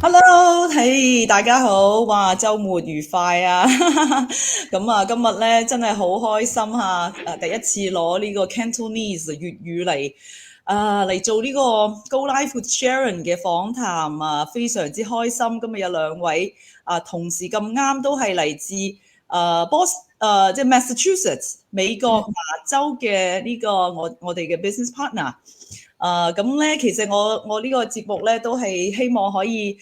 Hello，hey，大家好，哇，週末愉快啊！咁啊，今日咧真係好開心嚇，第一次攞呢個 Cantonese 粵語嚟做呢個 Go Live with Sharon 嘅訪談啊，非常之開心。今日有兩位同事咁啱都係嚟自即係 Massachusetts 美國麻州嘅呢個我哋嘅 business partner。咁咧，其實我呢個節目咧，都係希望可以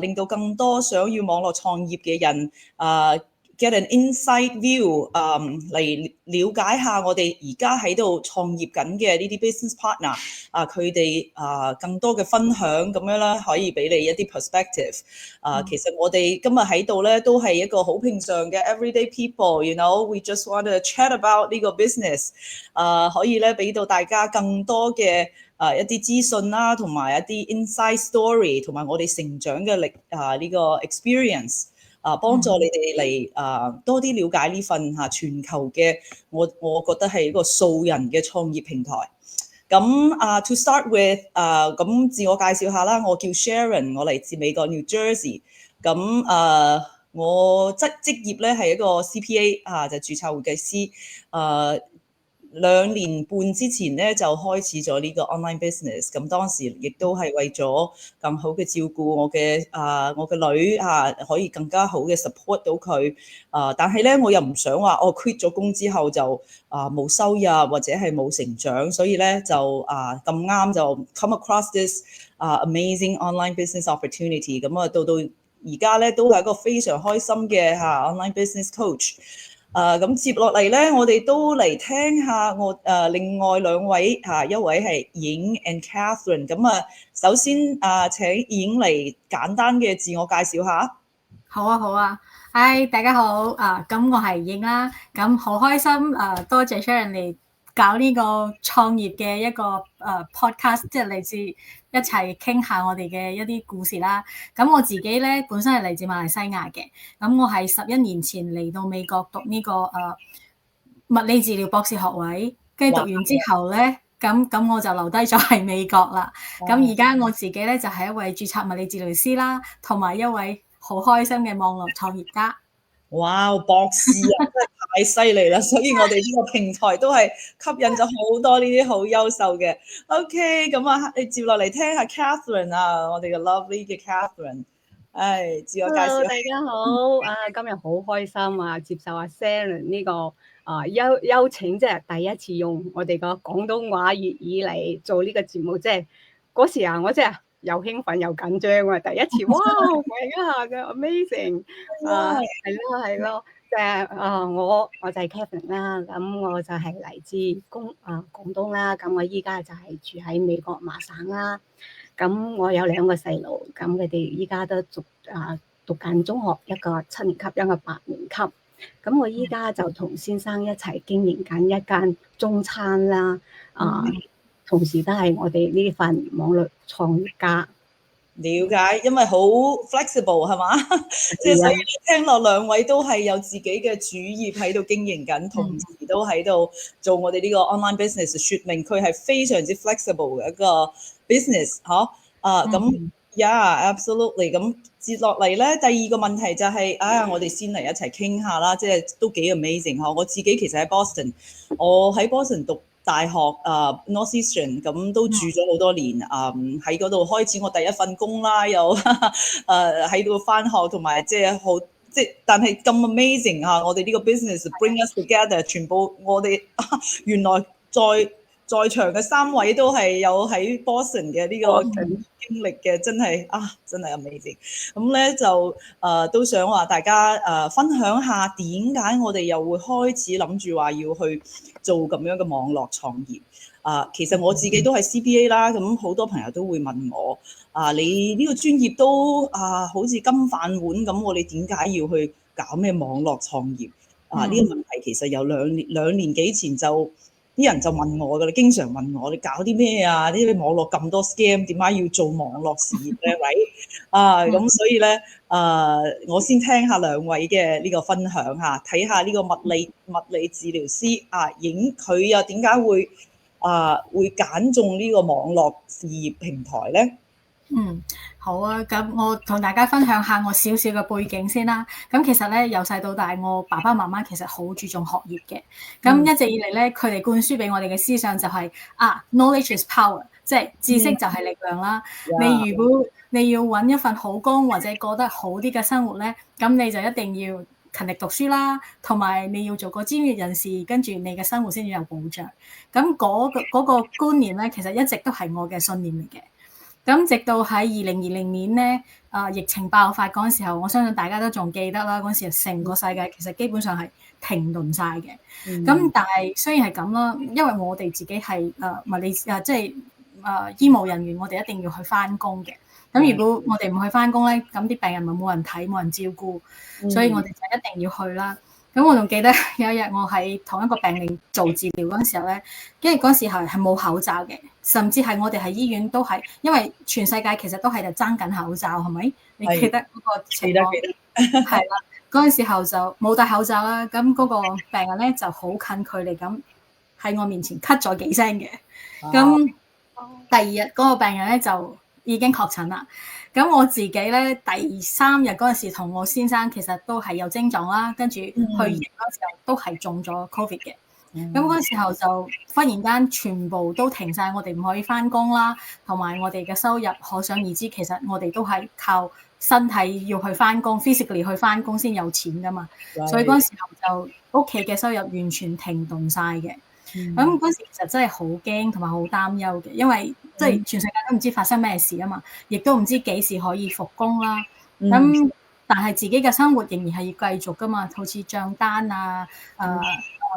令到更多想要網絡創業嘅人get an inside view 嚟了解下我哋而家喺度創業緊嘅呢啲 business partner 佢哋更多嘅分享咁樣啦，可以俾你一啲 perspective。其實我哋今日喺度咧都係一個好平常嘅 everyday people，you know，we just want to chat about 呢個 business。可以咧俾到大家更多嘅一啲資訊啦，同埋一啲 inside story，同埋我哋成長嘅呢個 experience，幫助你哋嚟多啲了解呢份全球嘅我覺得係一個素人嘅創業平台。咁to start with，咁自我介紹下啦，我叫 Sharon，我嚟自美國 New Jersey。咁我職業咧係一個 CPA 就註冊會計師。2年半之前咧就開始咗呢個 online business，咁當時亦都係為咗更好嘅照顧我嘅女可以更加好嘅 support 到佢。但係咧我又唔想話我 quit 咗工之後就冇收入或者係冇成長，所以咧就咁啱就 come across this amazing online business opportunity，咁到而家咧都係一個非常開心嘅online business coach。咁接落嚟咧，我哋都嚟聽下我另外兩位一位係影 and Catherine。咁首先請影嚟簡單嘅自我介紹下。好啊，好啊，嗨，大家好，咁我係影啦，咁好開心，多謝 Sharon 嚟搞呢個創業嘅一個podcast，即係嚟自一齊傾下我哋嘅一啲故事啦。咁我自己咧本身係嚟自馬來西亞嘅，咁我係11年前嚟到美國讀呢個物理治療博士學位，跟住讀完之後咧，咁我就留低咗喺美國啦。咁而家我自己咧就係一位註冊物理治療師啦，同埋一位好開心嘅網絡創業家。哇！博士真係太犀利啦，所以我哋呢個平台都係吸引咗好多呢啲好優秀嘅。OK，咁你接落嚟聽下 Catherine 我哋嘅 lovely 嘅 Catherine，自我介紹。Hello，大家好，今日好開心接受阿 Sharon 呢個邀請，即係第一次用我哋個廣東話粵語嚟做呢個節目，即係嗰時我真係又興奮又緊張第一次，哇！My God，嘅 amazing，係咯，即係我就係 Catherine 啦，咁我就係嚟自廣東啦，咁我依家就係住喺美國麻省啦。咁我有2個細路，咁佢哋依家都讀緊中學，一個7年級，一個8年級。咁我依家就同先生一齊經營緊一間中餐啦，同時都係我哋呢份網絡創業家。了解，因為好 flexible 係嘛？即係所以聽落兩位都係有自己嘅主業喺度經營緊，同時都喺度做我哋呢個 online business，説明佢係非常之 flexible 嘅一個 business 嗬。咁 yeah，absolutely。咁接落嚟咧，第二個問題就係我哋先嚟一齊傾下啦，即係都幾 amazing 嗬。我自己其實喺 Boston，我喺 Boston 讀大學Northeastern， 咁都住咗好多年，喺嗰度開始我第一份工啦，又喺度返學，同埋即係好但係咁 amazing我哋呢個 business bring us together， 全部我哋原來在場嘅3位都係有喺 Boston 嘅呢個經歷嘅，真係 amazing。咁咧就都想話大家分享下點解我哋又會開始諗住話要去做咁樣嘅網絡創業。其實我自己都係 CPA 啦，咁好多朋友都會問我你呢個專業都好似金飯碗咁，我哋點解要去搞咩網絡創業？呢個問題其實有兩年幾前就啲人就問我㗎啦，經常問我你搞啲咩啊？呢啲網絡咁多 scam，點解要做網絡事業咧？咁所以咧我先聽下兩位嘅呢個分享下，睇下呢個物理治療師影佢又點解會揀中呢個網絡事業平台咧？好啊，咁我同大家分享下我少少嘅背景先啦。咁其實咧由細到大，我爸爸媽媽其實好注重學業嘅。咁一直以嚟咧，佢哋灌輸俾我哋嘅思想就係knowledge is power，即係知識就係力量啦。你如果你要揾一份好工或者過得好啲嘅生活咧，咁你就一定要勤力讀書啦，同埋你要做個專業人士，跟住你嘅生活先至有保障。咁嗰個觀念咧，其實一直都係我嘅信念嚟嘅。咁直到喺2020年咧，疫情爆發嗰陣時候，我相信大家都仲記得啦。嗰陣時成個世界其實基本上係停頓晒嘅。咁但係雖然係咁啦，因為我哋自己係物理即係醫務人員，我哋一定要去翻工嘅。咁如果我哋唔去翻工咧，咁啲病人咪冇人睇，冇人照顧，所以我哋就一定要去啦。咁我仲記得有一日我喺同一個病例做治療嗰陣時候咧，因為嗰陣時候係冇口罩嘅，甚至係我哋喺醫院都係，因為全世界其實都係就爭緊口罩，係咪？你記得嗰個情況？記得。係啦，嗰陣時候就冇戴口罩啦，咁嗰個病人咧就好近距離咁喺我面前咳咗幾聲嘅。咁第二日嗰個病人咧就已經確診啦。咁我自己咧第3日嗰陣時，同我先生其實都係有症狀啦，跟住去驗嗰時候都係中咗 Covid 嘅。咁嗰時候就忽然間全部都停晒，我哋唔可以翻工啦，同埋我哋嘅收入可想而知，其實我哋都係靠身體要去翻工 ，physically 去翻工先有錢噶嘛。所以嗰時候就屋企嘅收入完全停頓晒嘅。咁嗰時其實真係好驚同埋好擔憂嘅，因為即係全世界都唔知發生咩事啊嘛，亦都唔知幾時可以復工啦。咁但係自己嘅生活仍然係要繼續噶嘛，好似帳單啊、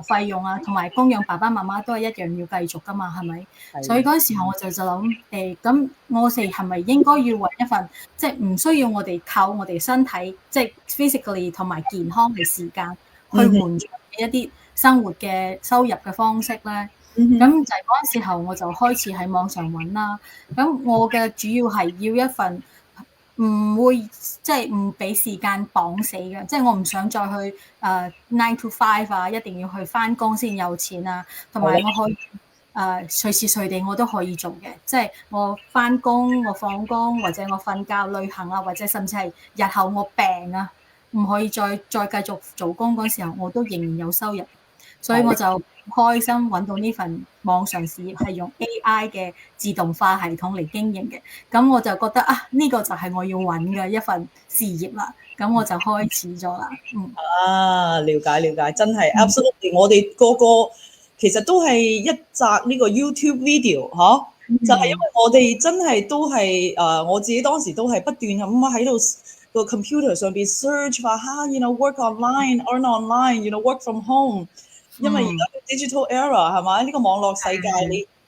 費用啊，同埋供養爸爸媽媽都係一樣要繼續噶嘛，係咪？所以嗰時候我就諗咁我哋係咪應該要揾一份即係唔需要我哋靠我哋身體即係 physically 同埋健康嘅時間去換取一啲生活嘅收入嘅方式咧？咁就係嗰陣時候我就開始喺網上揾啦。咁我嘅主要係要一份唔會即係唔俾時間綁死嘅，即係我唔想再去9 to 5啊，一定要去翻工先有錢啊，同埋我可以隨時隨地我都可以做嘅，即係我翻工、我放工或者我瞓覺、旅行啊，或者甚至係日後我病啊，唔可以再繼續做工嗰時候，我都仍然有收入。所以我就開心揾到呢份網上事業係用 AI 嘅自動化系統嚟經營嘅，咁我就覺得呢個就係我要揾嘅一份事業啦，咁我就開始咗啦。了解，真係 absolutely，我哋個個其實都係一集呢個 YouTube video 就係因為我哋真係都係我自己當時都係不斷咁喺度個 computer 上邊 search 話work online、earn online、work from home。因為而家 digital era 係咪？呢個網絡世界，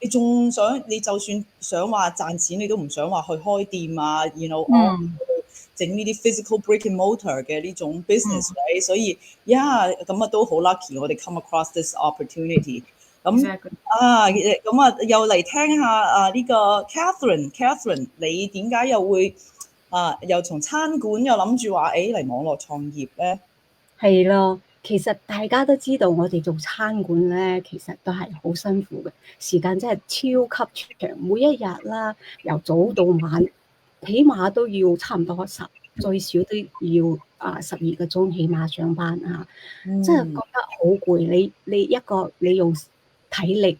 你仲想你就算想話賺錢，你都唔想話去開店啊整呢啲 physical brick and mortar 嘅呢種 business，所以咁都好 lucky，我哋 come across this opportunity。咁又嚟聽下呢個 Catherine，你點解又會又從餐館又諗住話嚟網絡創業咧？係咯。其實大家都知道，我哋做餐館咧，其實都係好辛苦嘅，時間真係超級長，每一日啦，由早到晚，起碼都要差唔多最少都要12個鐘起碼上班啊，真係覺得好攰。你用體力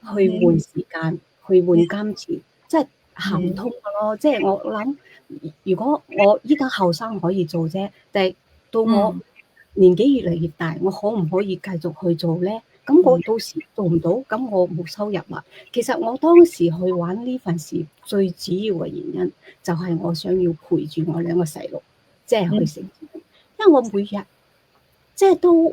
去換時間，去換金錢，即係行唔通嘅咯。即係我諗，如果我依家後生可以做啫，但係到我年紀越嚟越大，我可唔可以繼續去做呢？咁我到時做唔到，咁我冇收入啦。其實我當時去玩呢份事，最主要嘅原因就係我想要陪住我2個細路，即係去成長。因為我每日即係都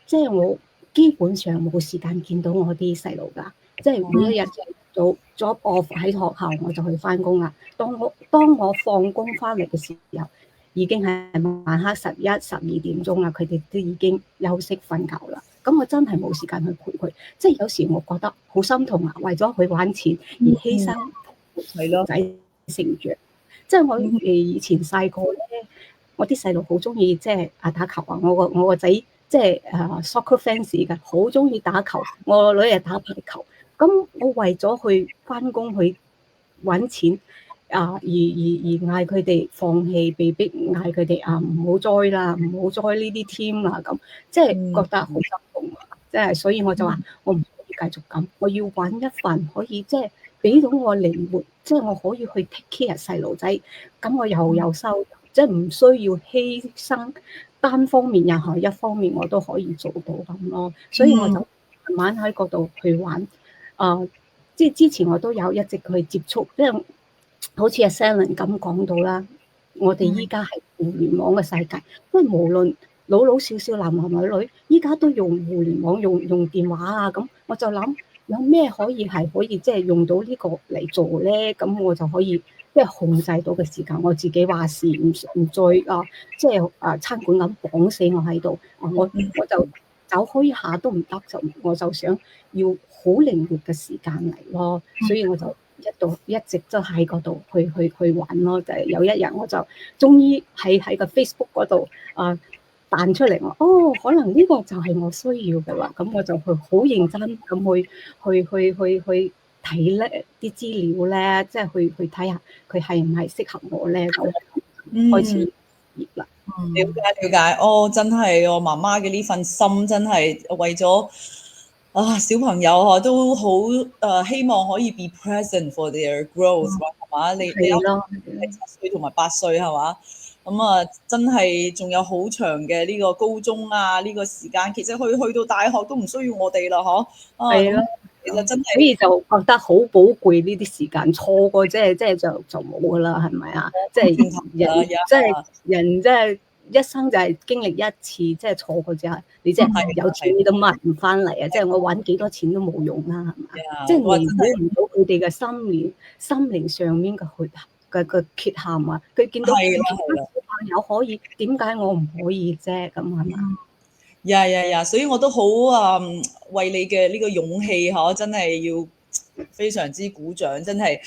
即係我基本上冇時間見到我啲細路㗎，即係每一日做咗 off 喺學校我就去翻工啦。當我放工翻嚟嘅時候，已經係晚黑11、12點鐘啦，佢哋都已經休息瞓覺啦。咁我真係冇時間去陪佢，即係有時我覺得好心痛啊！為咗去玩錢而犧牲仔成長。即係我以前細個咧，我啲細路好中意即係打球啊！我個仔即係soccer fans 㗎，好中意打球。我個女係打排球。咁我為咗去翻工去揾錢，嗌佢哋放棄，被逼嗌佢哋唔好 join 啦，唔好 join 呢啲 team 啦，咁即係覺得好心痛啊！即係所以我就話我唔可以繼續咁，我要揾一份可以即係俾到我靈活，即係我可以去 take care 細路仔，咁我又有收入，即係唔需要犧牲單方面，任何一方面我都可以做到咁咯。所以我就慢慢喺嗰度去玩。即係之前我都有一直去接觸，即係好似阿 Salen 咁講到啦，我哋依家係互聯網嘅世界，即係無論老老少少、男男女女，依家都用互聯網、用電話啊，咁我就諗有咩可以即係用到呢個嚟做咧？咁我就可以即係控制到嘅時間，我自己話事，唔再即係餐館咁綁死我喺度，我就走開一下都唔得，我就想要好靈活嘅時間嚟咯，所以我就一直都喺嗰度去玩咯。就係有一日我就終於喺個 Facebook 嗰度彈出嚟，可能呢個就係我需要嘅啦。咁我就去好認真咁去睇咧啲資料咧，即係去睇下佢係唔係適合我咧，咁開始熱啦。了解，真係我媽媽嘅呢份心真係為咗小朋友都好希望可以 be present for their growth 係嘛？你係7歲同埋8歲係嘛？咁真係仲有好長嘅呢個高中呢個時間，其實去到大學都唔需要我哋啦，係咯，其實真係，所以就覺得好寶貴呢啲時間，錯過即係就冇噶啦，係咪啊？即係人即係一生就係經歷一次，即係錯過之後，你即係有錢你都買唔翻嚟啊！即係我揾幾多錢都冇用啦，係嘛？即係彌補唔到佢哋嘅心靈上面嘅缺陷啊！佢見到小朋友可以，點解我唔可以啫？咁係嘛？所以我都好為你嘅呢個勇氣真係要非常之鼓掌，真係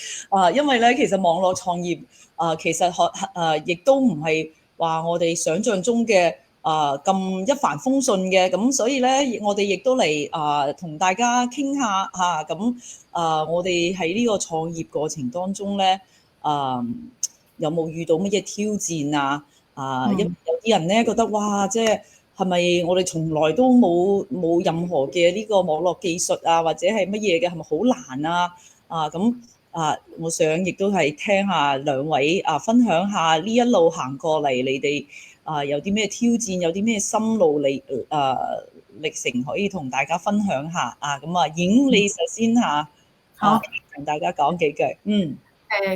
因為咧其實網絡創業其實亦都唔係話我哋想象中嘅咁一帆風順嘅，咁所以咧我哋亦都嚟同大家傾下嚇，咁我哋喺呢個創業過程當中咧有冇遇到乜嘢挑戰啊？因為有啲人咧覺得哇，即係咪我哋從來都冇任何嘅呢個網絡技術啊，或者係乜嘢嘅，係咪好難啊？咁我想亦都係聽下兩位分享下呢一路行過嚟，你哋有啲咩挑戰，有啲咩心路歷程可以同大家分享下咁影你首先好同大家講幾句。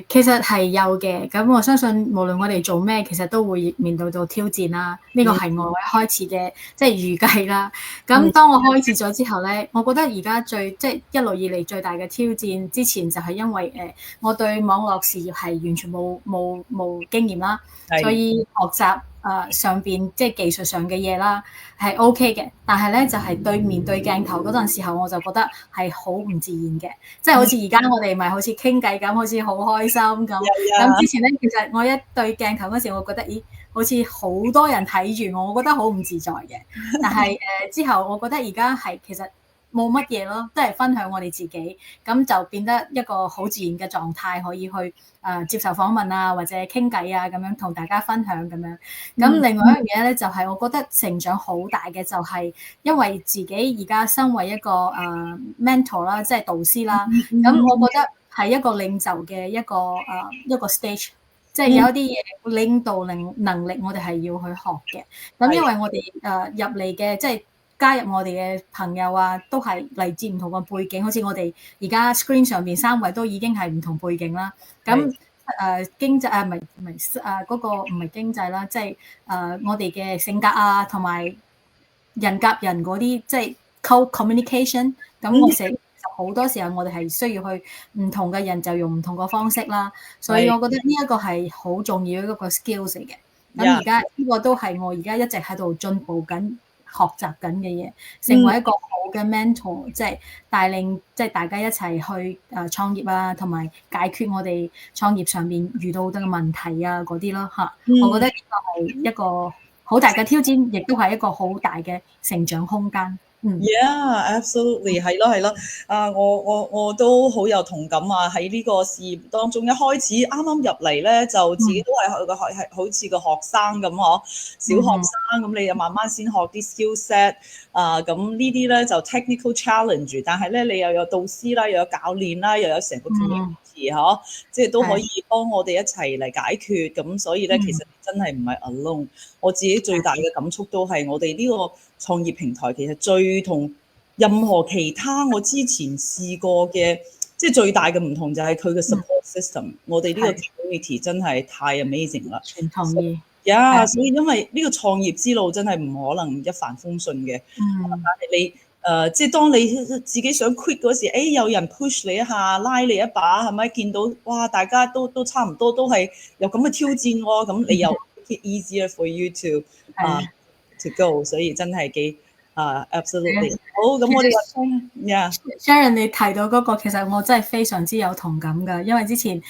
其實係有嘅，咁我相信無論我哋做咩，其實都會面對到挑戰啦。呢個係我一開始嘅即係預計啦。咁當我開始咗之後咧，我覺得而家即係一路以嚟最大嘅挑戰，之前就係因為我對網絡事業係完全冇經驗啦，所以學習上邊即係技術上嘅嘢啦係 OK 嘅，但係咧就係面對鏡頭嗰陣時候，我就覺得係好唔自然嘅，即係好似而家我哋咪好似傾偈咁，好似好開心咁。咁之前咧，其實我一對鏡頭嗰時，我覺得咦，好似好多人睇住我，我覺得好唔自在嘅。但係之後，我覺得而家係其實冇乜嘢咯，都係分享我哋自己，咁就變得一個好自然嘅狀態，可以去接受訪問啊，或者傾偈啊，咁樣同大家分享咁樣。咁另外一樣嘢咧，就係我覺得成長好大嘅，就係因為自己而家身為一個mentor 啦，即係導師啦，咁我覺得係一個領袖嘅一個 stage， 即係有一啲嘢領導能力，我哋係要去學嘅。咁因為我哋入嚟嘅即係加入我哋嘅朋友都係嚟自唔同嘅背景，好似我哋而家 screen 上邊3位都已經係唔同背景啦。咁經濟唔係嗰個唔係經濟啦，即係我哋嘅性格同埋人夾人嗰啲，即係 communication。咁我寫好多時候，我哋係需要去唔同嘅人就用唔同嘅方式啦。所以我覺得呢一個係好重要一個 skills 嚟嘅。咁而家呢個都係我而家一直喺度進步緊、學習緊嘅嘢，成為一個好嘅 mentor，即係帶領即係大家一齊去創業同埋解決我哋創業上面遇到好多嘅問題嗰啲咯嚇。我覺得呢個係一個好大嘅挑戰，亦都係一個好大嘅成長空間。Yeah，absolutely 係咯係咯，我都好有同感啊！喺呢個事業當中，一開始啱啱入嚟咧，就自己都係好似個學生咁嗬，小學生咁，你就慢慢先學啲 skill set 咁呢啲咧就 technical challenge，但係咧你又有導師啦，又有教練啦，又有成個 community 嗬，即係都可以幫我哋一齊嚟解決，咁所以咧其實真係唔係 alone。我自己最大嘅感觸都係我哋呢個創業平台其實最同任何其他我之前試過嘅，即係最大嘅唔同就係佢嘅 support system。我哋呢個 community 真係太 amazing 啦，全同意。所以因為呢個創業之路真係唔可能一帆風順嘅。但係你即係當你自己想 quit 嗰時，有人 push 你一下，拉你一把，係咪見到哇？大家都差唔多，都係有咁嘅挑戰喎，咁你又 make it easier for you to go，所以真係幾absolutely 好。咁我哋話Sharon 你提到嗰個，其實我真係非常之有同感㗎，因為之前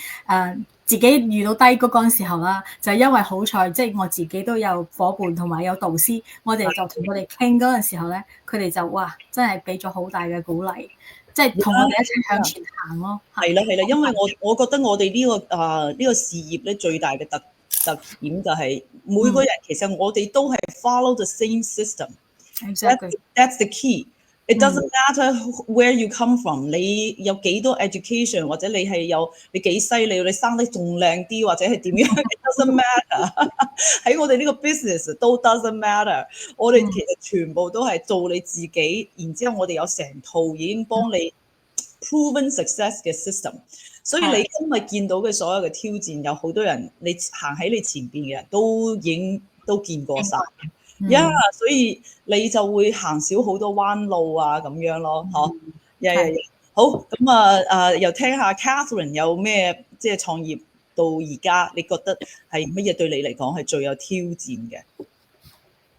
自己遇到低谷嗰陣時候啦，就係因為好彩，即係我自己都有伙伴同埋有導師，我哋就同佢哋傾嗰陣時候咧，佢哋就哇真係俾咗好大嘅鼓勵，即係同我哋一齊向前行咯。係啦，因為我覺得我哋呢個事業咧最大嘅特點就係每個人其實我哋都係 follow the same system。That's the key. It doesn't matter where you come from。你有幾多 education， 或者你幾犀利，你生得仲靚啲，或者係點樣 ，it doesn't matter 喺我哋呢個 business 都 doesn't matter。我哋其實全部都係做你自己，然之後我哋有成套已經幫你 proven success 嘅 system。所以你今日見到嘅所有嘅挑戰，有好多人你行喺你前邊嘅人都已經都見過晒。所以你就會行少好多彎路啊，咁樣咯，好，咁又聽下 Catherine 有咩即係創業到而家，你覺得係乜嘢對你嚟講係最有挑戰嘅？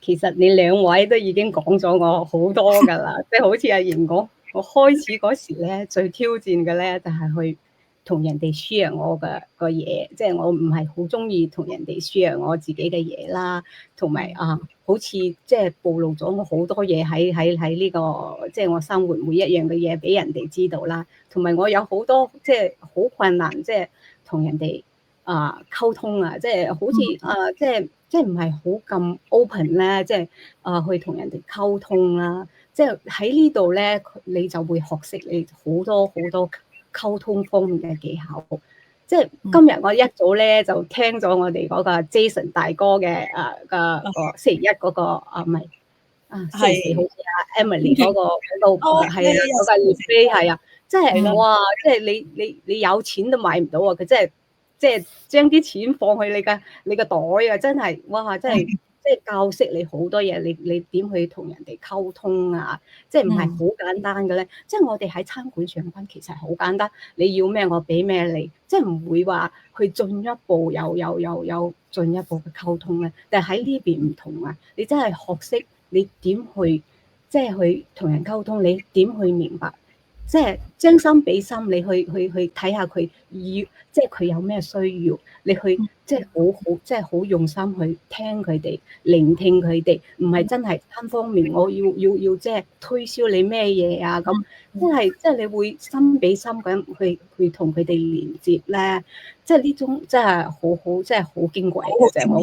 其實你兩位都已經講咗我好多㗎啦，即係好似阿瑩講，我開始嗰時咧最挑戰嘅咧就係去同人哋 share 我嘅個嘢，即係我唔係好中意同人哋 share 我自己嘅嘢啦，同埋好似即係暴露咗我好多嘢喺呢個即係我生活每一樣嘅嘢俾人哋知道啦，同埋我有好多即係好困難，即係同人哋溝通啊，即係好似即係唔係好咁 open 咧，即係去同人哋溝通啦，即係喺呢度咧，你就會學識你好多溝通方面嘅技巧。即係今日我一早咧就聽咗我哋嗰個 Jason 大哥嘅個星期一嗰個唔係星期四好似Emily 嗰個係啊嗰個列飛係啊，即係哇！即係你有錢都買唔到啊！佢即係將啲錢放去你個袋啊！真係哇！真係即係教識你好多嘢，你點去同人哋溝通啊？即係唔係好簡單嘅咧？即係我哋喺餐館上班其實好簡單，你要咩我俾咩你，即係唔會話去進一步有進一步嘅溝通咧。但係喺呢邊唔同啊！你真係學識你點去即係去同人溝通，你點去明白。即係將心比心，你去睇下佢要，即係佢有咩需要，你去即係好用心去聽佢哋，聆聽佢哋，唔係真係單方面我要即係推銷你咩嘢啊咁，即係你會心比心咁去同佢哋連接咧，即係呢種真係好即係好矜貴嘅啫，我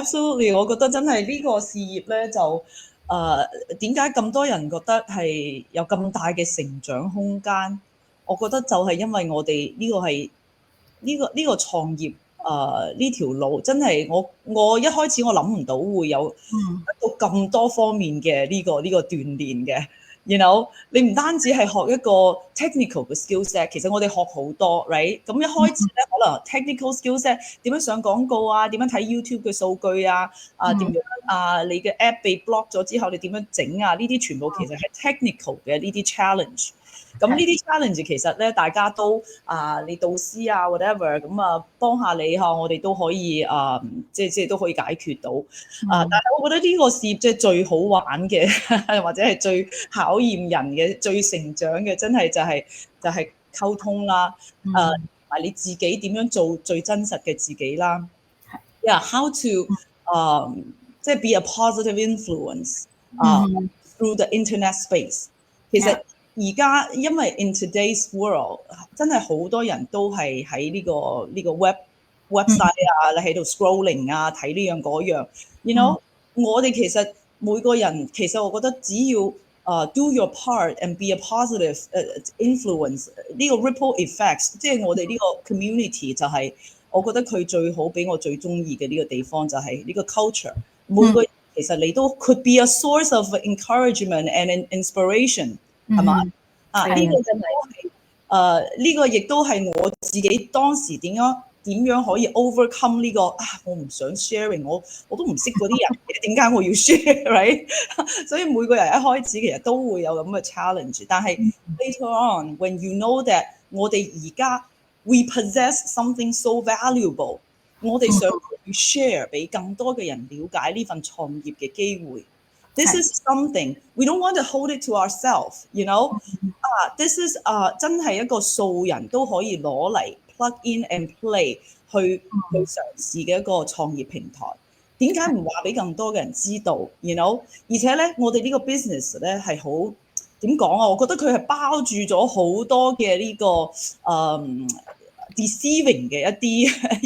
absolutely， 我覺得真係呢個事業咧就。點解咁多人覺得係有咁大嘅成長空間？我覺得就係因為我哋呢個係呢個創業呢條路真係我一開始我諗唔到會有到咁多方面嘅呢個鍛鍊嘅。然後你唔單止係學一個 technical 嘅 skill set， 其實我哋學好多 ，right？ 咁一開始咧，可能 technical skill set 點樣上廣告啊，點樣睇 YouTube 嘅數據啊，點樣你嘅 app 被 block 咗之後，你點樣整啊？呢啲全部其實係 technical 嘅呢啲 challenge。咁呢啲 challenge 其實咧，大家都你導師啊 whatever 咁幫下你嚇，我哋都可以即係都可以解決到。但係我覺得呢個事業即係最好玩嘅，或者係最考驗人嘅、最成長嘅，真係就係溝通啦。同埋你自己點樣做最真實嘅自己啦。Yeah，how to 即係 be a positive influence through the internet space。其實而家因為 in today's world 真係好多人都係喺呢個 website 啊，你喺度 scrolling 啊，睇呢樣嗰樣，you know，我哋其實每個人其實我覺得只要do your part and be a positive influence，呢個 ripple effects，即係我哋呢個 community 就係我覺得佢最好俾我最中意嘅呢個地方就係呢個 culture，每個人其實你都 could be a source of encouragement and inspiration，係嘛？呢個真係呢個亦都係我自己當時點樣可以 overcome 呢個我唔想 sharing， 我都唔識嗰啲人嘅，點解我要 share，right？ 所以每個人一開始其實都會有咁嘅 challenge， 但係 later on when you know that 我哋而家 we possess something so valuable， 我哋想 share 俾更多嘅人了解呢份創業嘅機會。This is something we don't want to hold it to ourselves, you know. This is 真係一個素人都可以攞嚟 plug in and play 去嘗試嘅一個創業平台。點解唔話俾更多嘅人知道 ？You know， 而且咧，我哋呢個 business 咧係好點講啊？我覺得佢係包住咗好多嘅呢個deceiving 嘅一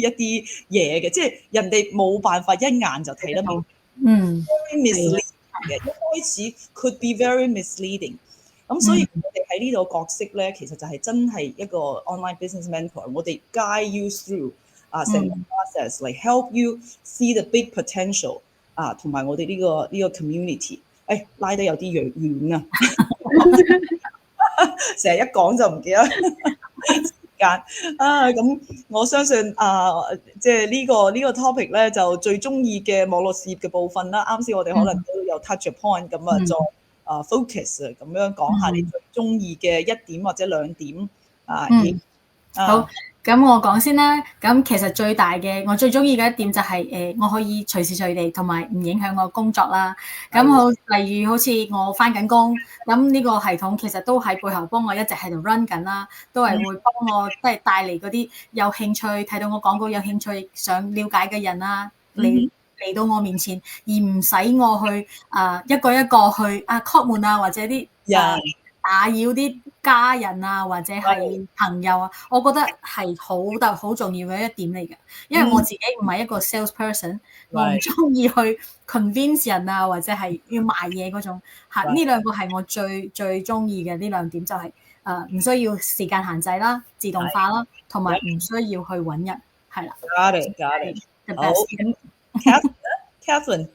啲嘢嘅，即係人哋冇辦法一眼就睇得明。misleading 嘅，一開始 could be very misleading。咁所以我哋喺呢度角色咧，其實就係真係一個 online business mentor， 我哋 guide you through 成個 process 嚟 help you see the big potential 同埋我哋呢個 community， 拉得有啲遠啊，成日一講就唔記得時間咁我相信即係呢個 topic 咧就最中意嘅網絡事業嘅部分啦。啱先我哋可能都有 touch point 咁再。focus 咁樣講下你最中意嘅1點或者2點好，咁我講先啦。咁其實最大嘅我最中意嘅1點就係我可以隨時隨地同埋唔影響我工作啦。咁例如好似我返緊工，咁呢個系統其實都喺背後幫我一直喺度 run 緊啦，都係會幫我即係帶嚟嗰啲有興趣睇到我廣告有興趣想了解嘅人啦，嚟到我面前，而唔使我去一個一個去敲門啊，或者啲打擾啲家人啊，或者係朋友啊，我覺得係好重要嘅1點嚟嘅。因為我自己唔係一個 sales person， 我唔中意去 convince 人啊，或者係要賣嘢嗰種呢2個係我最中意嘅呢2點，就係唔需要時間限制啦，自動化啦，同埋唔需要去揾人，係啦。Got it。好。Catherine，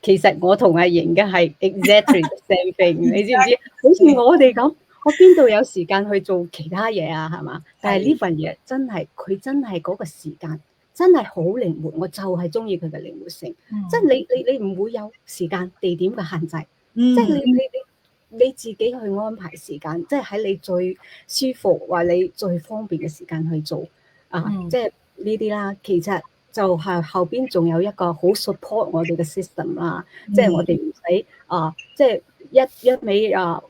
其實我同阿瑩嘅係 exactly the same thing， 你知唔知？好似我哋咁，我邊度有時間去做其他嘢啊？係嘛？但係呢份嘢真係佢真係嗰個時間真係好靈活，我就係中意佢嘅靈活性。即係你唔會有時間地點嘅限制，即係你自己去安排時間，即係喺你最舒服或你最方便嘅時間去做即係呢啲啦。其實就係後邊仲有一個好 support 我哋嘅 system 啦，即係我哋唔使即係一味要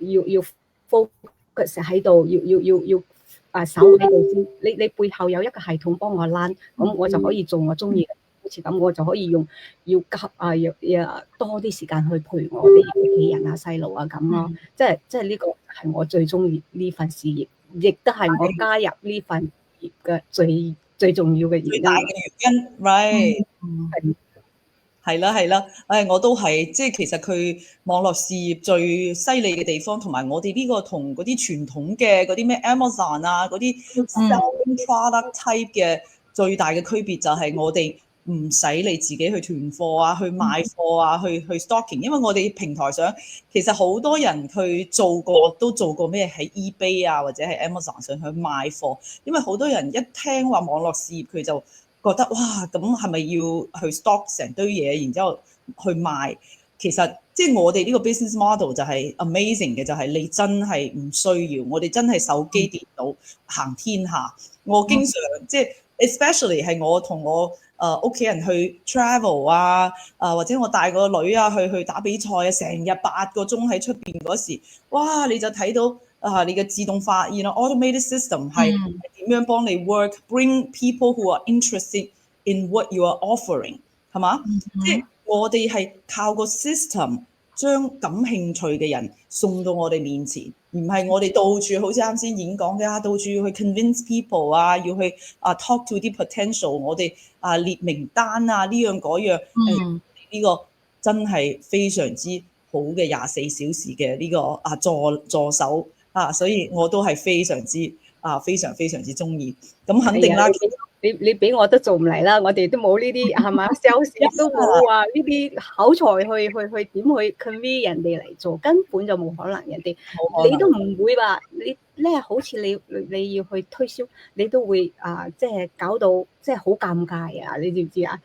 focus 喺度，要守喺度先。你背後有一個系統幫我 run， 咁我就可以做我中意嘅，好似咁我就可以要多啲時間去陪我哋屋企人細路咁咯。即係呢個係我最中意呢份事業，亦都係我加入呢份業嘅最重要嘅原因，最大嘅原因 ，right， 係啦，我都係，即係其實佢網絡事業最犀利嘅地方，同埋我哋呢個同嗰啲傳統嘅嗰啲咩 Amazon 嗰啲 selling product type 嘅最大嘅區別就係我哋唔使你自己去囤貨去買貨去 stocking， 因為我哋平台上其實好多人去都做過咩喺 eBay 或者係 Amazon 上去賣貨，因為好多人一聽話網絡事業佢就覺得哇，咁係咪要去 stock 成堆嘢，然之後去賣？其實即係我哋呢個 business model 就係 amazing 嘅，就係你真係唔需要，我哋真係手機電腦行天下。我經常即係 especially 係我同我屋企人去 travel 或者我帶個女去打比賽成日8個鐘喺出邊嗰時，哇！你就睇到你嘅自動化automated system 係點樣幫你 work，bring people who are interested in what you are offering， 係嘛？即係我哋係靠個 system 將感興趣嘅人送到我哋面前，而唔係我哋到處好似啱先演講嘅到處要去 convince people 啊，要去talk to 啲 potential， 我哋列名單啊呢樣嗰樣，呢個真係非常之好嘅24小時嘅呢個助手所以我都係非常之非常之中意。咁肯定啦。你俾我都做唔嚟啦，我哋都冇呢啲係嘛 ，sales 都冇話呢啲口才去點去 convince 人哋嚟做，根本就冇可能。人哋你都唔會話你咧，好似你要去推銷，你都會即係搞到即係好尷尬啊！你知唔知啊？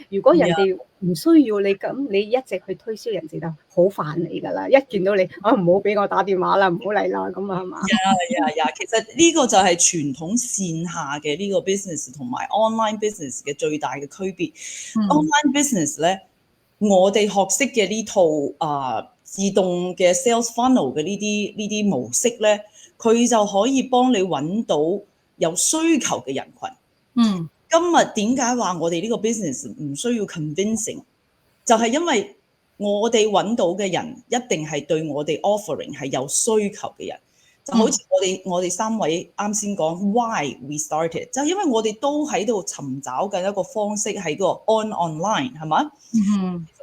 如果人哋唔需要你咁，你一直去推銷人哋就好煩你噶啦。一見到你，唔好俾我打電話啦，唔好嚟啦，咁啊係嘛？其實呢個就係傳統線下嘅呢個 business 同埋 online business 嘅最大嘅區別。online business 咧，我哋學識嘅呢套自動嘅 sales funnel 嘅呢啲模式咧，佢就可以幫你揾到有需求嘅人群。今日點解話我哋呢個 business 唔需要 convincing？就係因為我哋揾到嘅人一定係對我哋 offering 係有需求嘅人。就好似我哋三位啱先講 why we started， 就係因為我哋都喺度尋找緊一個方式喺個 online 係嘛？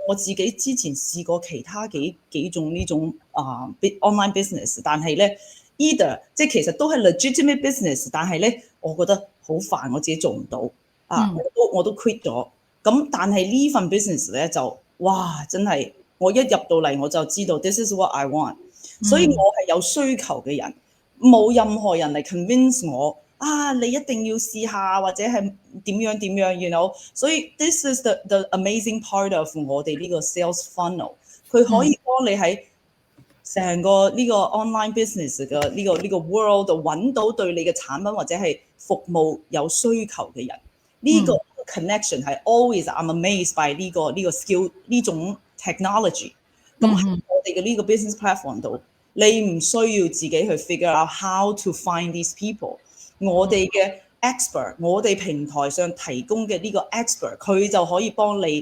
我自己之前試過其他幾種呢種online business， 但係咧 either 即係其實都係 legitimate business， 但係咧我覺得好煩，我自己做唔到我都 quit 咗。咁但係呢份 business 咧就哇真係我一入到嚟我就知道 this is what I want。所以我係有需求嘅人，冇任何人嚟 convince 我你一定要試下或者係點樣 you know。所以 this is the amazing part of 我哋呢個 sales funnel， 佢可以幫你喺成個呢個 online business 嘅呢個 world 度揾到對你嘅產品或者係服務有需求嘅人。呢個 connection 係 always I'm amazed by 呢個 skill 呢種 technology。咁喺我哋嘅呢個 business platform 度，你唔需要自己去 figure out how to find these people。我哋嘅 expert， 我哋平台上提供嘅呢個 expert， 佢就可以幫你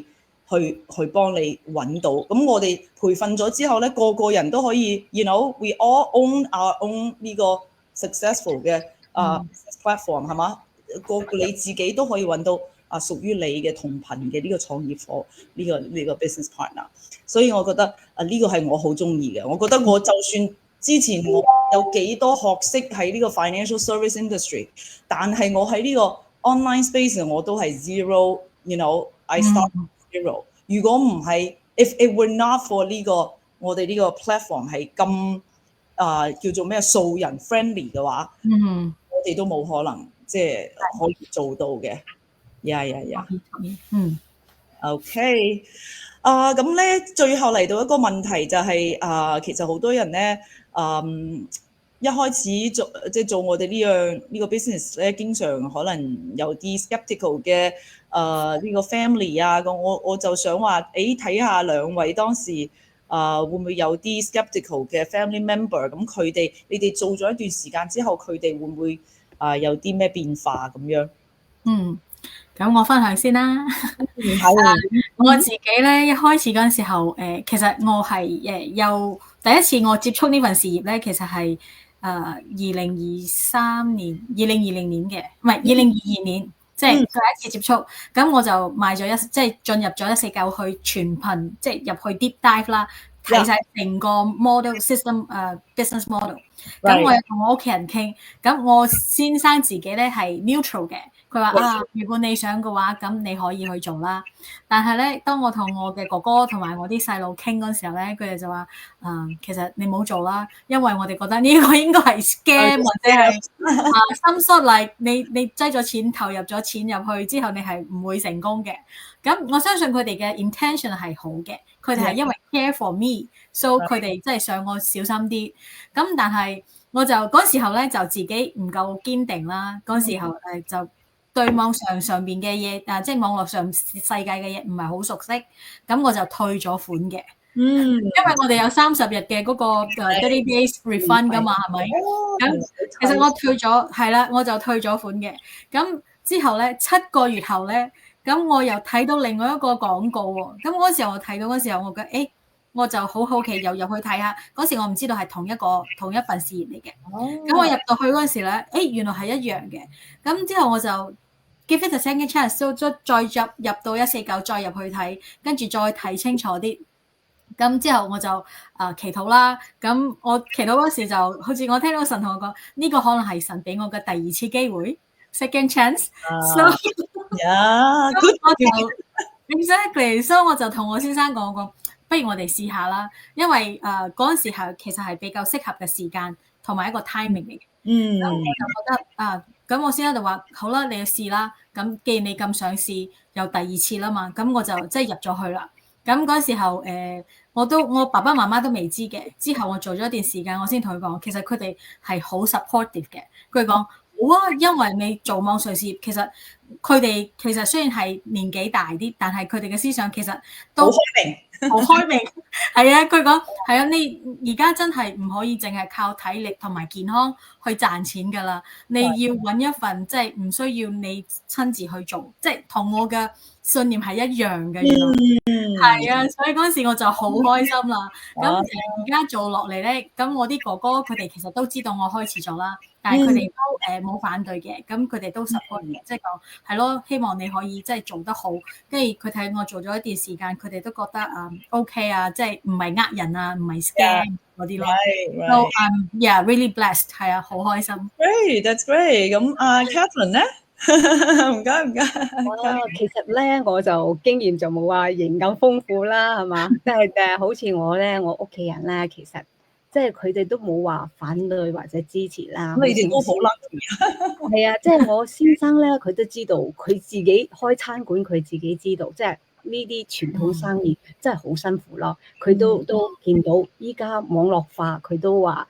去幫你揾到。咁我哋培訓咗之後咧，個個人都可以 ，you know，we all own our own 呢個 successful 嘅business platform 係嘛？你自己都可以揾到屬於你嘅同頻嘅呢個創業夥呢個 business partner。所以我覺得呢個係我好中意嘅。我覺得我就算之前我有幾多學識喺呢個 financial service industry， 但係我喺呢個 online space 我都係 zero，you know，I start zero。如果唔係 ，if it were not for 呢個我哋呢個 platform 係咁叫做咩素人 friendly 嘅話，我哋都冇可能即係可以做到嘅。OK。咁咧，最後嚟到一個問題就係其實好多人咧，一開始做我哋呢個 business 咧，經常可能有啲 skeptical 嘅呢個 family 我就想話，睇下兩位當時會唔會有啲 skeptical 嘅 family member， 咁你哋做咗一段時間之後，佢哋會唔會有啲咩變化咁樣？咁我分享先啦。我自己咧一開始嗰陣時候，其實我係又第一次我接觸呢份事業咧，其實係2020年嘅，唔係2022年，即係第一次接觸。咁我就賣咗即係進入咗149去全頻，即係入去 deep dive 啦，睇晒成個 model system business model。咁我又同我屋企人傾，咁我先生自己咧係 neutral 嘅。佢話如果你想嘅話，咁你可以去做啦。但係咧，當我同我嘅哥哥同埋我啲細路傾嗰時候咧，佢哋就話其實你唔好做啦，因為我哋覺得呢個應該係 scam 或者係some sort like 你擠咗錢投入咗錢入去之後，你係唔會成功嘅。咁我相信佢哋嘅 intention 係好嘅，佢哋係因為 care for me，so 佢哋真係想我小心啲。咁但係我就嗰時候咧就自己唔夠堅定啦。嗰時候就對網上邊嘅嘢即係網絡上世界嘅嘢唔係好熟悉，咁我就退咗款嘅。因為我哋有30日嘅嗰個30 days refund 噶嘛，係咪？咁其實我退咗，係啦，我就退咗款嘅。咁之後咧7個月後咧，咁我又睇到另外一個廣告喎。咁嗰時候我睇到嗰時候，我覺得我就好好奇，又入去睇下。嗰時我唔知道係同一份事業嚟嘅。咁我入到去嗰時咧，原來係一樣嘅。咁之後我就 give it a second chance，再入到149，再入去睇，跟住再睇清楚啲。咁之後我就祈禱啦。咁我祈禱嗰時就好似我聽到神同我講，呢個可能係神俾我嘅第二次機會 ，second chance。So yeah, good. 我就 exactly， 所以我就同我先生講過，不如我哋試下啦。因為嗰陣時候其實係比較適合嘅時間同埋一個 timing 嚟嘅。咁我就覺得咁我先生就話好啦，你去試啦。咁既然你咁想試，有第二次啦嘛，咁我就即係入咗去啦。咁嗰時候我爸爸媽媽都未知嘅。之後我做咗一段時間，我先同佢講，其實佢哋係好 supportive 嘅。佢講好啊，因為你做網上事業，其實佢哋其實雖然係年紀大啲，但係佢哋嘅思想其實都好開明，好開明。係啊，佢講係啊，你而家真係唔可以淨係靠體力同埋健康去賺錢㗎啦。你要揾一份即係唔需要你親自去做，即係同我嘅信念係一樣嘅。原來係啊，所以嗰陣時我就好開心啦。咁而家做落嚟咧，咁我啲哥哥佢哋其實都知道我開始咗啦，但係佢哋都冇反對嘅。咁佢哋都 support 嘅，即係講係咯，希望你可以即係做得好。跟住佢睇我做咗一段時間，佢哋都覺得OK 啊，即係唔係呃人啊，唔係 scam 嗰啲咯。So yeah, really blessed， 係啊，好開心。Great, that's great。咁Catherine 咧？唔該。其實咧我就經驗就冇話型咁豐富啦，係嘛？但係好似我咧，我屋企人咧，其實即係佢哋都冇話反對或者支持啦。你哋都好 lucky。係啊，即係我先生咧，佢都知道，佢自己開餐館，佢自己知道，即係呢啲傳統生意真係好辛苦咯。佢都見到依家網絡化，佢都話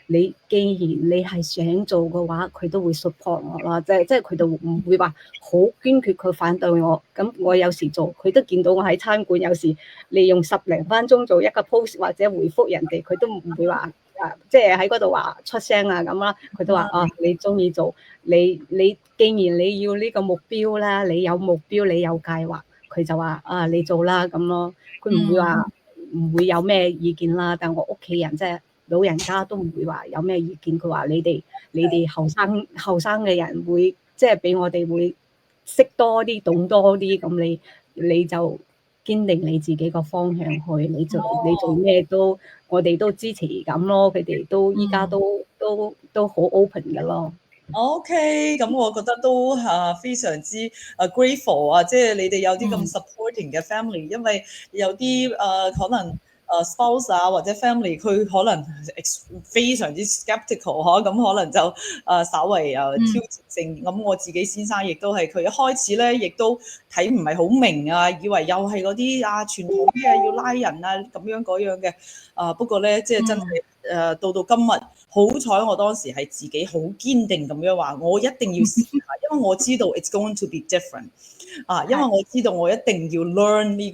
你既然你係想做嘅話，佢都會 support 我啦。即係佢就唔會話好堅決佢反對我。咁我有時做，佢都見到我喺餐館，有時利用10零分鐘做一個 post 或者回覆人哋，佢都唔會話即係喺嗰度話出聲啊咁啦。佢都話你中意做，你既然你要呢個目標啦，你有目標，你有計劃，佢就話你做啦咁咯。佢唔會話唔會有咩意見啦。但我屋企人即係老人家都唔會話有咩意見。佢話你哋後生嘅人會即係俾我哋會識多啲，懂多啲，咁你就堅定你自己個方向去，你做咩都我哋都支持咁咯。佢哋都依家都好 open 嘅咯。OK，咁我覺得都非常之grateful 啊，即係你哋有啲咁 supporting 嘅 family，因為有啲可能spouse 啊或者 family 佢可能非常之 skeptical 咁可能就稍為挑戰性。咁我自己先生亦都係，佢一開始咧亦都睇唔係好明啊，以為又係嗰啲傳統嘅要拉人啊咁樣嗰樣嘅。不過咧即係真係到今日，好彩我當時係自己好堅定咁樣話，我一定要試下，因為我知道 it's going to be different。因為我知道我一定要 learn 呢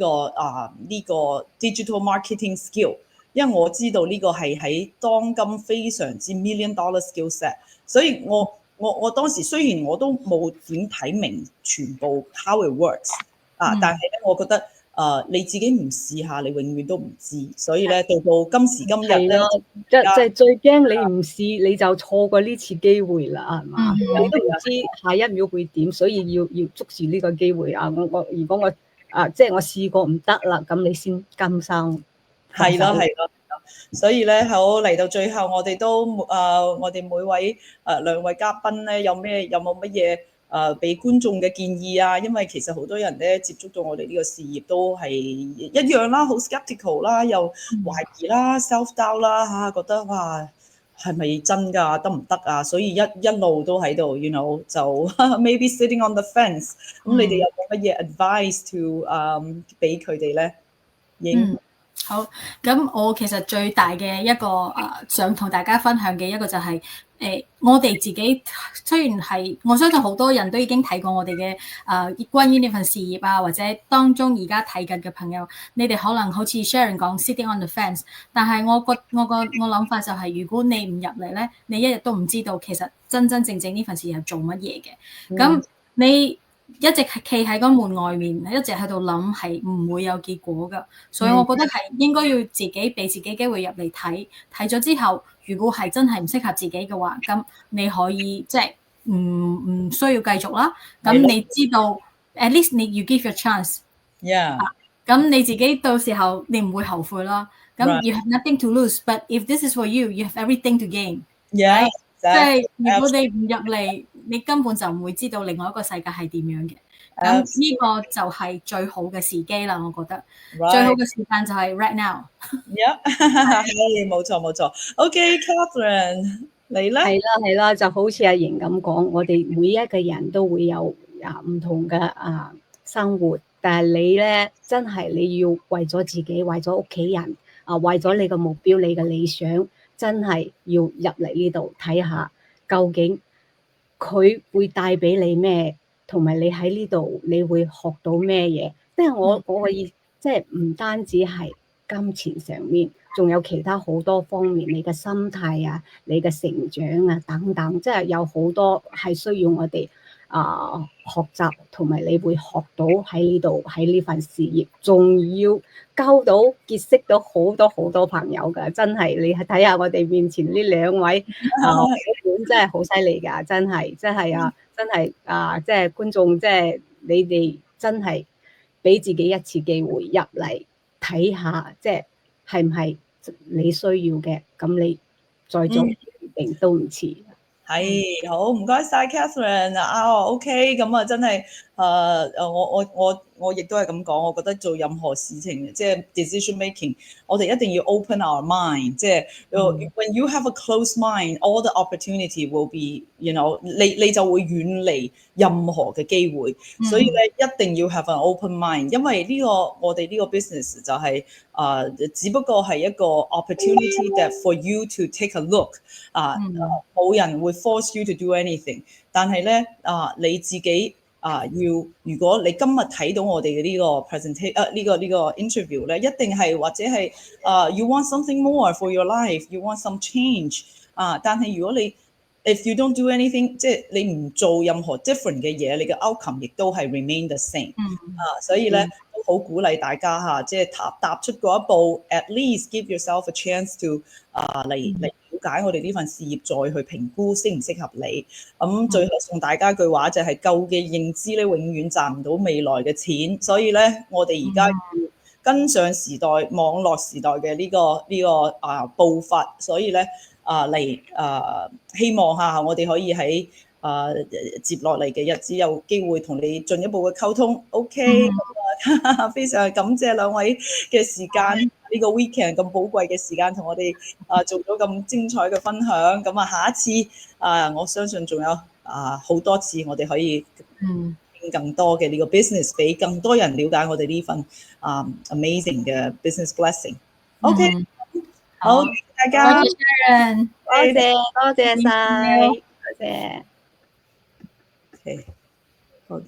個 digital marketing skill， 因為我知道呢個係喺當今非常之 $1 million skill set， 所以我當時雖然我都冇點睇明全部 how it works，但係咧我覺得你自己唔試下，你永遠都唔知。所以咧到今時今日咧，即係最驚你唔試你就錯過呢次機會啦，係嘛？你都唔知下一秒會點，所以要捉住呢個機會啊！如果我即係我試過唔得啦，咁你先甘心。係咯。所以咧好嚟到最後，我哋都我哋每位兩位嘉賓咧，有冇乜嘢俾觀眾嘅建議啊？因為其實好多人咧接觸到我哋呢個事業都係一樣啦，好 skeptical 啦，又懷疑啦，self doubt 啦覺得哇係咪真㗎，得唔得啊？所以一路都喺度就 maybe sitting on the fence。咁你哋有冇乜嘢 advice to 俾佢哋咧？好，咁我其實最大嘅一個想同大家分享嘅一個就係我哋自己雖然係我相信好多人都已經睇過我哋嘅關於呢份事業啊，或者當中而家睇緊嘅朋友，你哋可能好似 Sharon 講 sitting on the fence， 但係我諗法就係如果你唔入嚟咧，你一日都唔知道其實真正呢份事業係做乜嘢嘅。咁你一直係企喺個門外面，一直喺度諗係唔會有結果㗎。所以我覺得係應該要自己俾自己機會入嚟睇，睇咗之後，如果係真係唔適合自己嘅話，咁你可以即係唔需要繼續啦。咁你知道 at least 你要 give your chance。Yeah。咁你自己到時候你唔會後悔啦。咁 you have nothing to lose，but if this is for you，you have everything to gain。Yeah。即係如果你唔入嚟，你根本就唔會知道另外一個世界係點樣嘅。咁呢個就係最好嘅時機啦，我覺得。最好嘅時間就係 right now。係冇錯冇錯。OK，Catherine，你咧？係啦，就好似阿瑩咁講，我哋每一個人都會有唔同嘅生活，但係你咧真係你要為咗自己，為咗屋企人為咗你嘅目標、你嘅理想，真係要入嚟呢度睇下，究竟佢會帶俾你咩，同埋你喺呢度你會學到咩嘢？即係我嘅意思，即係唔單止係金錢上面，仲有其他好多方面，你嘅心態啊，你嘅成長啊等等，即係有好多係需要我哋學習，同埋你會學到喺呢度喺呢份事業，仲要交到結識到好多好多朋友㗎，真係你睇下我哋面前呢兩位真係好犀利㗎，真係即係觀眾，即係你哋真係俾自己一次機會入嚟睇下，即係唔係你需要嘅，咁你再做決定都唔遲。係好，唔該晒 Catherine OK，咁啊真係我亦都係咁講，我覺得做任何事情即係 decision making，我哋一定要 open our mind，即係 when you have a closed mind，all the opportunity will be，you know，你就會遠離任何嘅機會，所以咧一定要 have an open mind，因為我哋呢個 business 就係只不過係一個 opportunity that for you to take a look，冇人會force you to do anything， 但係咧你自己如果你今日睇到我哋嘅呢個 presentation，呢個 interview 咧，一定係或者係you want something more for your life，you want some change，但係如果你 if you don't do anything， 即係你唔做任何 different 嘅嘢，你嘅 outcome 亦都係 remain the same，所以咧都好鼓勵大家嚇，即係踏出嗰一步 ，at least give yourself a chance to 嚟了解我哋呢份事業，再去評估適唔適合你。咁最後送大家一句話就係舊嘅認知咧，永遠賺唔到未來嘅錢。所以咧，我哋而家要跟上時代網絡時代嘅呢個步伐。所以咧希望下我哋可以喺接落嚟嘅日子有機會同你進一步嘅溝通。OK，非常感謝兩位嘅時間，呢個 weekend 咁寶貴嘅時間同我哋做咗咁精彩嘅分享。咁下一次我相信仲有好多次我哋可以更多嘅呢個 business， 俾更多人了解我哋呢份amazing 嘅 business blessing。OK，好，大家多謝 Sharon，多謝晒，多謝。OK，好。